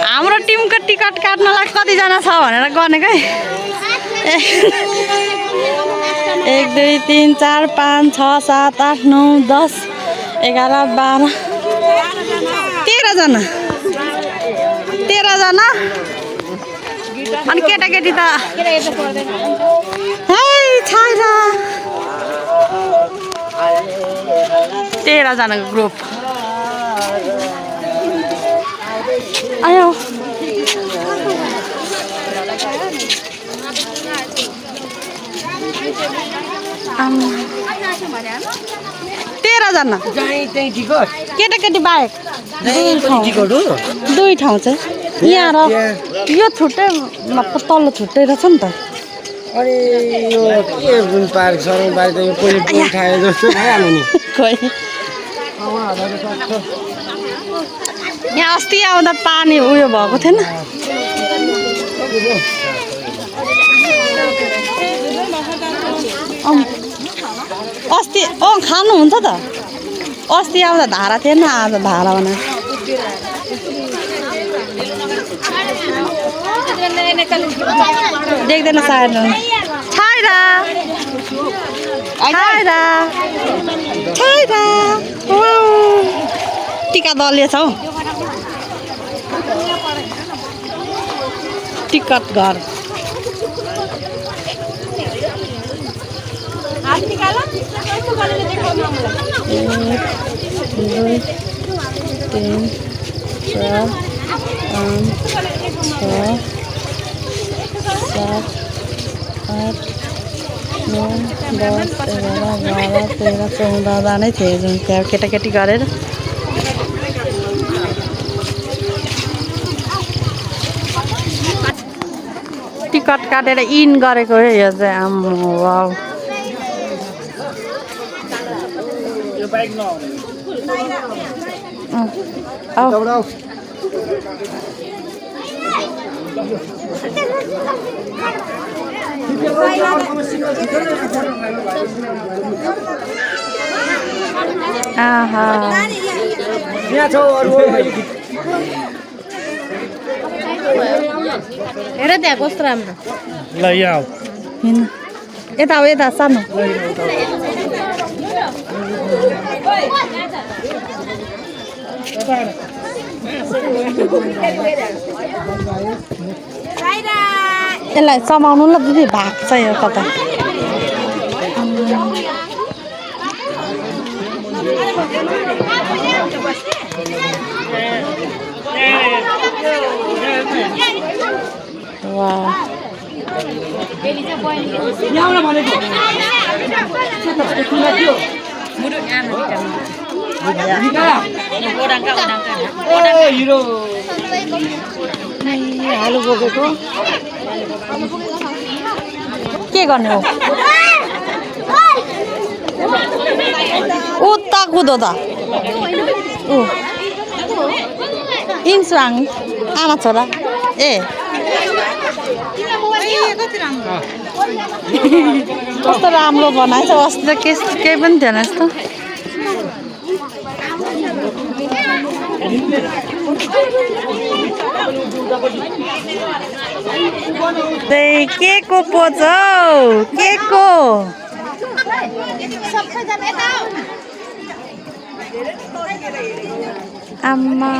हाम्रो टिमको टिकट काट्नलाई कतिजना छ भनेर गर्नेकै 1 2 3 4 5 6 7 8 9 10 11 12 13 जना अनि केटाकेटी त है छैन 13 जनाको ग्रुप आयो 13 जना केटाकेटी बाहेक 2 ठाउँ छ यहाँ र यो छुट्टै तल्लो छुट्टै रहेछ नि त अनि यो के पार्क सरङ पार्क त यो कोही उठाए जस्तो भइहाल्यो नि खोइ यहाँ अस्ति आउँदा पानी उयो भएको थिएन अस्ति खानुहुन्छ त अस्ति आउँदा धारा थिएन आज धारा भने देख्दैन सायद छैन टिका दलिएछ हौ टिकट घर जानै थिए जुन त्यहाँ केटाकेटी गरेर टिकट काटेर इन गरेको हो यो चाहिँ आम्मो वाउ आहा हेर त्यहाँ कस्तो राम्रो ल यहाँ यता हो यता सानो यसलाई समाउनु ल दिदी भाग छ यो कता आलु बोकेको के गर्ने हो उता कुदो त इन्सुवाङ आमा छोरा ए कस्तो राम्रो बनाएछ अस्ति त केही पनि थिएन यस्तो के को पोज हौ के को आम्मा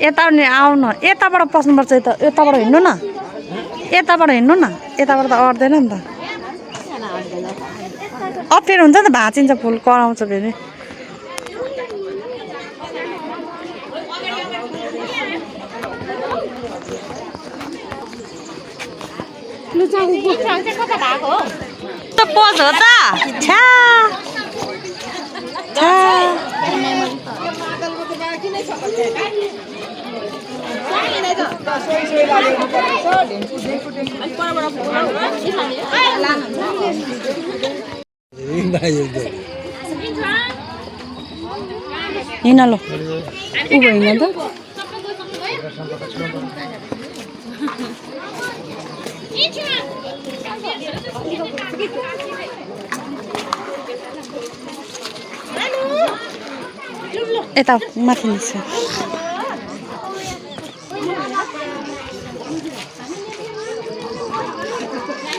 यता नि आउनु यताबाट पस्नुपर्छ यताबाट हिँड्नु न यताबाट हिँड्नु न यताबाट त अट्दैन नि त अप्ठ्यारो हुन्छ नि त भाँचिन्छ फुल कराउँछ फेरि त पोज हो त छ्या हिँड ल ऊ हिँड्न त यता माथि निस्क्यो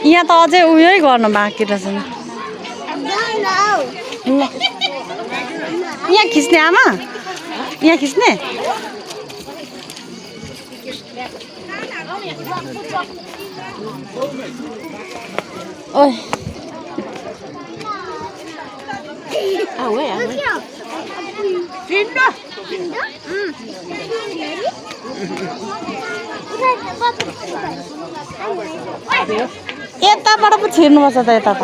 यहाँ त अझै उयो गर्न बाँकी रहेछ नि यहाँ खिच्ने आमा यहाँ खिच्ने ओइ यताबाट पो छिर्नुपर्छ त यता त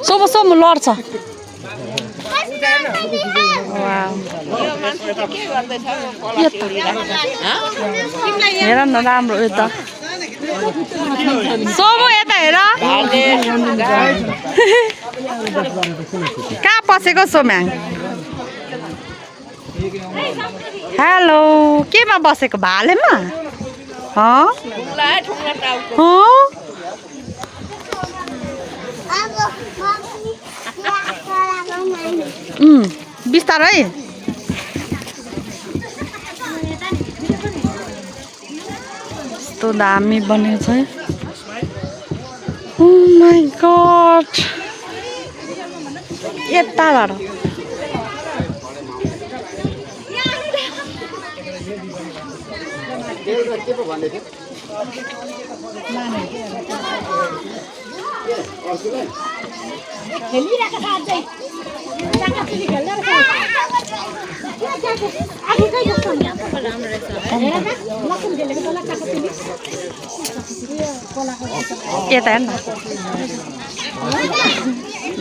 सोमो सोमो लड्छ हेर न राम्रो यता सोमो यता हेर कहाँ पसेको सोम्याङ हेलो केमा बसेको भालेमा बिस्तारै यस्तो दामी बनेको छ ओ माई गॉड यताबाट यता हेर्न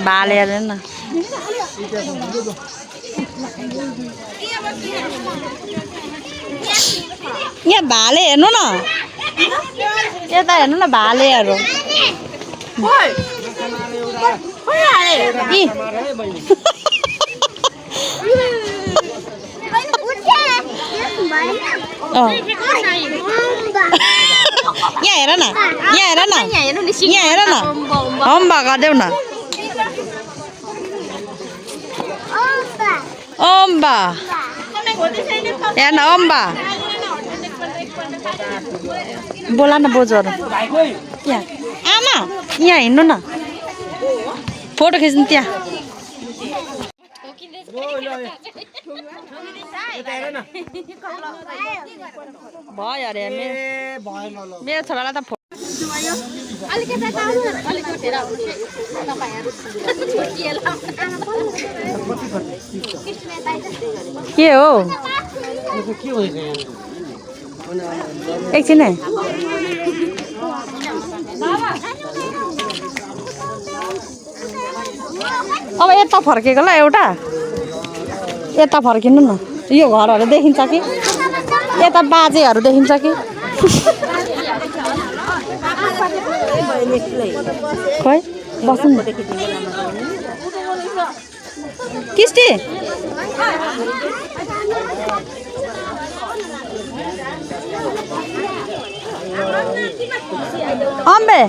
भाले हेर्न यहाँ भाले हेर्नु न यता हेर्नु न भालेहरू यहाँ हेर न यहाँ हेर न यहाँ हेर न अम्बा गरिदेऊ न अम्बा हेर्न अम्बा बोला न बोजूहरू यहाँ आमा यहाँ हिँड्नु न फोटो खिच्नु त्यहाँ भयो अरे मेरो छोरालाई त के हो एकछिन है अब यता फर्केको ल एउटा यता फर्किनु न यो घरहरू देखिन्छ कि यता बाजेहरू देखिन्छ कि खै बस्नु न किस्ती अम्बे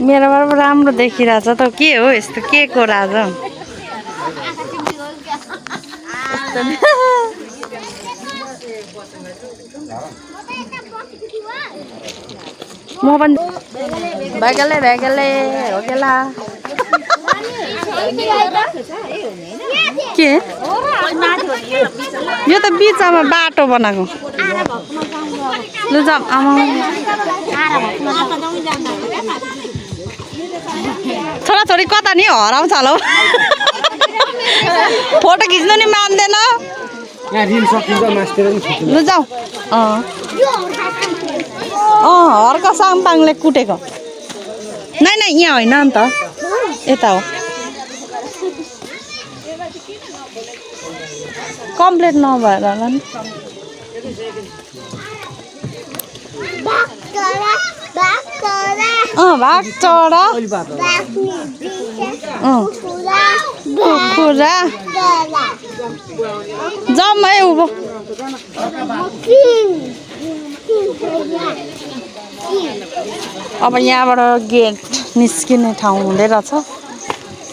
मेरोबाट राम्रो देखिरहेछ त के हो यस्तो के को राजा म पनि भ्यागले हो गेला के यो त बिचमा बाटो बनाएको लु जाऊ आमा छोराछोरी कता नि हराउँछ होला फोटो खिच्नु नि मान्दैन लु जाऊ हर्क साङपाङले कुटेको नै नै यहाँ होइन नि त यता हो कम्प्लिट नभएर होला नि भाग चरा कुखुरा जम्मै उभो अब यहाँबाट गेट निस्किने ठाउँ हुँदै रहेछ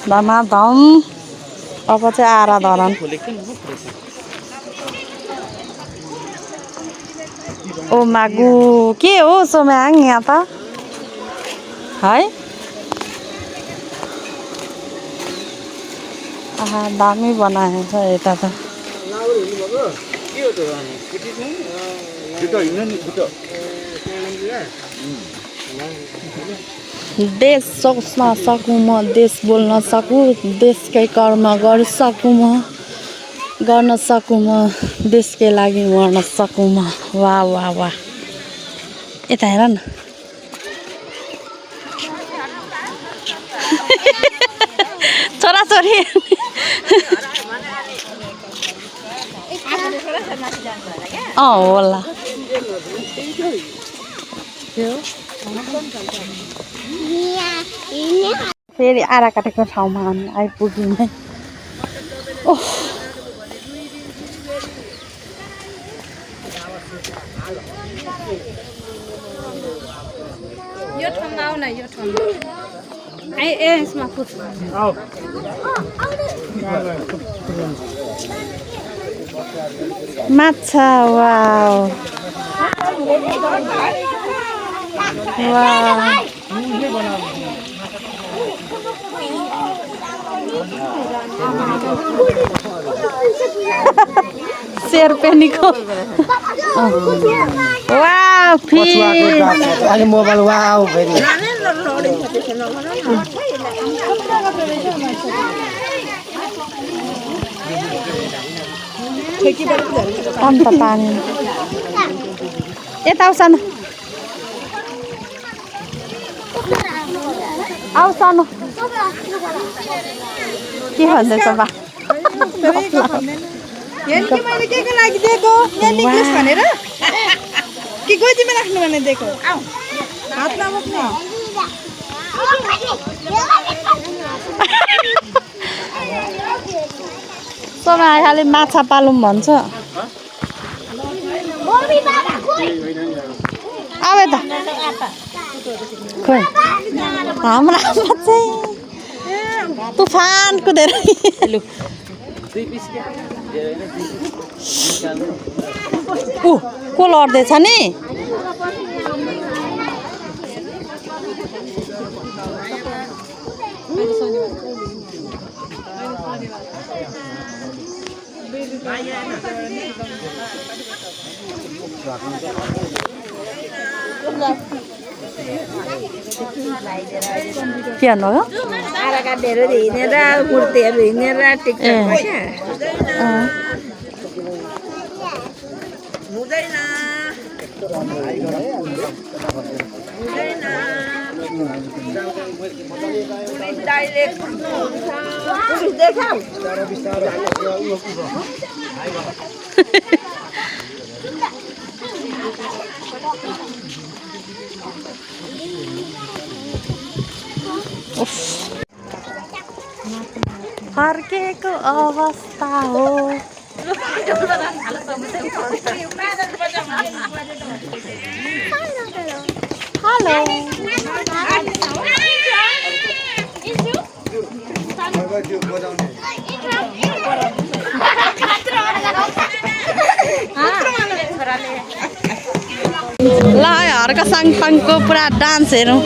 धमाधम अब चाहिँ आराधरन ओ मागु के हो सोम्याङ यहाँ त है आहा दामी बनाएको छ यता त देश सोच्न सकूँ म देश बोल्न सकूँ देशकै कर्म गर्न सकूँ म देशकै लागि मर्न सकूँ म वाह वाह वाह यता हेर न छोराछोरी होला फेरि आरा काटेको ठाउँमा हामी आइपुग्यौँ है ओह यो ठाउँमा आऊ न यो ठाउँमा ए यसमा पुछ माछा वाउ वाउ शेरपेनीको वाउ फिस अहिले मोबाइल वाउ फेरि अन्त पानी यता आऊ सानो आऊ सानो के भन्दैछ बा मैले के लागि दिएको यहाँ निक्लिस भनेर कि गोजीमा राख्नु भनेर दिएको हात नबोक्न समय खालि माछा पालौँ भन्छ आऊ यता खोइ हाम्रो आमा चाहिँ तुफान कुदेर को लड्दैछ नि के भन्नुभयो आरा काटेर हिँडेर मूर्तिहरू हिँडेर टिकटकमा क्या हुँदैन डाइरेक्ट देखाऊ फर्केको अवस्था हो हेलो ल हर्क साङपाङको पुरा डान्स हेरौँ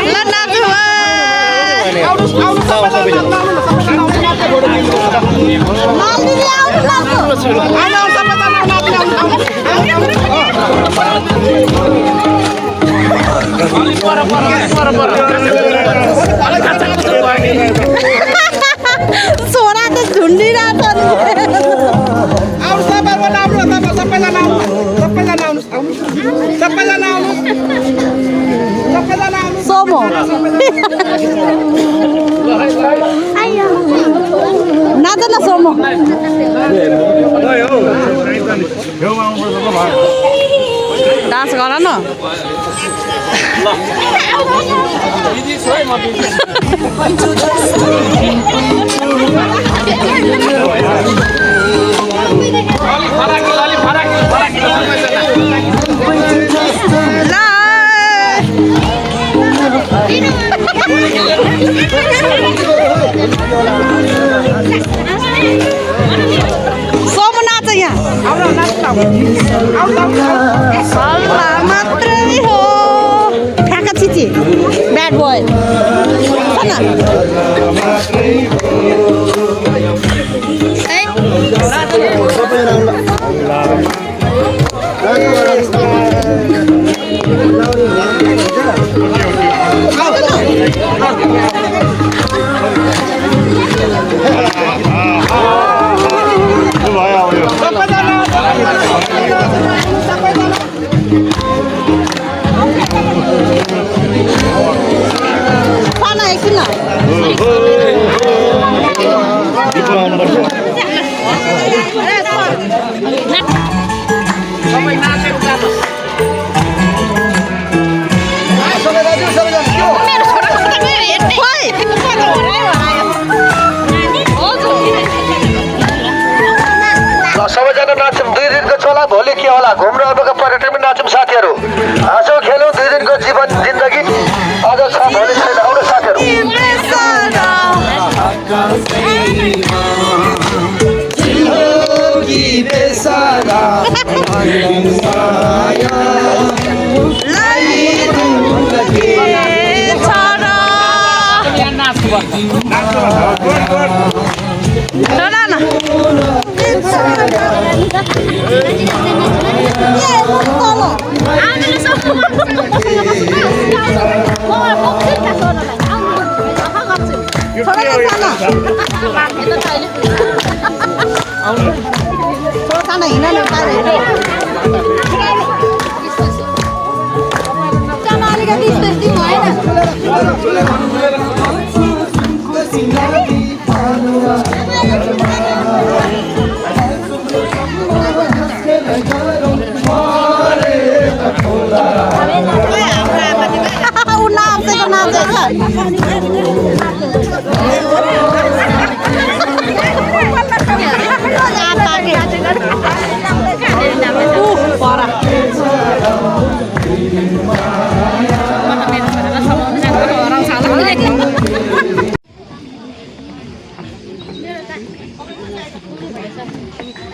ल नाचु छोरा त झुन्डिरहेको सोमो नाच न सोमो डान्स गर न सोमु नाच यहाँ सल्लाह मात्रै हो ठ्याक्क छिची ब्याड बोय खाना एकछिन सबैजना नाचौँ 2 दिनको छोला भोलि के होला घुम्न पर्यटनमा नाचौँ साथीहरू हाँसौँ खेलौँ 2 दिनको जीवन जिन्दगी अझ छ भोलि छैन आउनु साथीहरू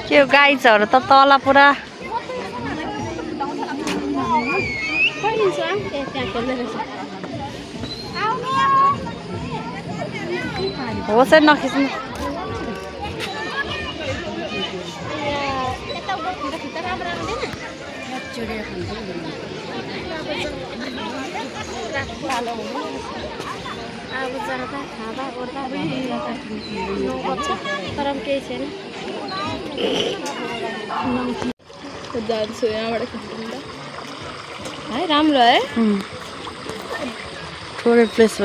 के गाइजहरू त तल पुरा होस् नखिच्नु तर केही छैन जान्छु यहाँबाट खिच्नु त है राम्रो है टुरिस्ट प्लेस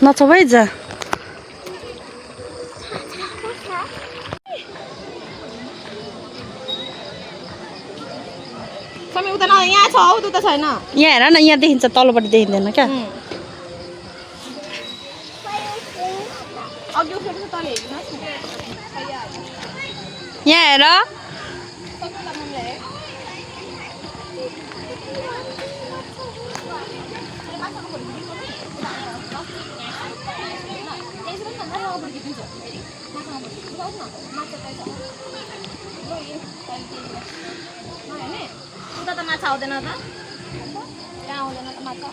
नछौ है जा समय उता यहाँ छ हौ उता छैन यहाँ हेर न यहाँ देखिन्छ तलपट्टि देखिँदैन क्या यहाँ हेर उता त माछा आउँदैन त त्यहाँ आउँदैन त माछा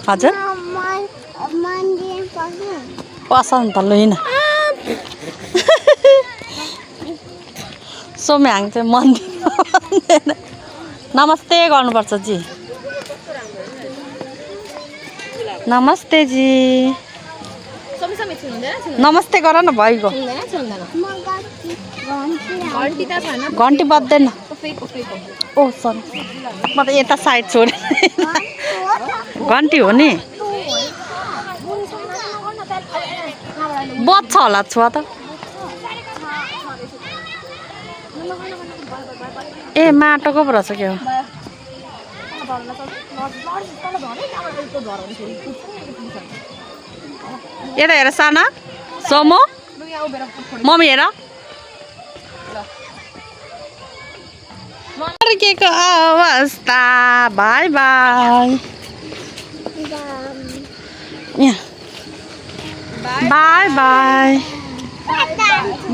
हजुर पसन त लैन सोम्याङ चाहिँ मन्दिर नमस्ते गर्नुपर्छ जी नमस्ते जी नमस्ते गर न भइगयो घन्टी त छैन घन्टी बज्दैन फेको फेको ओ सरी म त यता साइड छोडेँ घन्टी हो नि बज्छ होला छुवा त ए माटोको पो रहेछ के हो यता हेर साना सोमो मम्मी हेर फर्केको अवस्था by by by by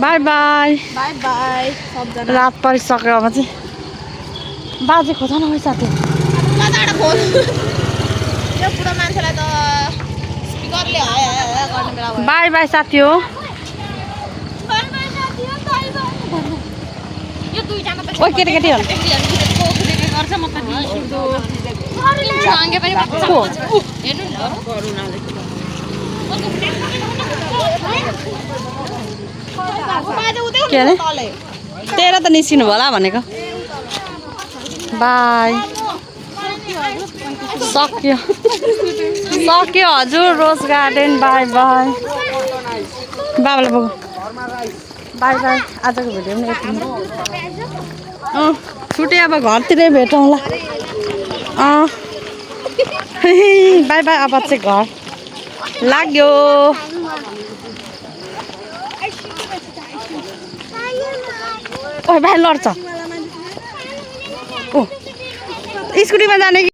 by by by by सबजना रात परिसक्यो अब चाहिँ बाजे खोज न है साथी कताबाट खोज यो बुढो मान्छेलाई त स्पिकरले हाय हाय हाय गर्ने बेला भयो बाई बाई साथी हो यो दुईजना त ओ केटीकेटीहरू गर्छ म त सँगै पनि बच्चा को? हेर्नु न के अरे तेरो त निस्किनु होला भनेको बाई सक्यो सक्यो हजुर रोज गार्डन बाई बाई बाबालाई बोक बाई बाई आजको भिडियो पनि यति छुट्यो अब घरतिरै भेटौँला बाई बाई अब चाहिँ घर लाग्यो ओ भाइ लड्छ ओ स्कुटीमा जाने कि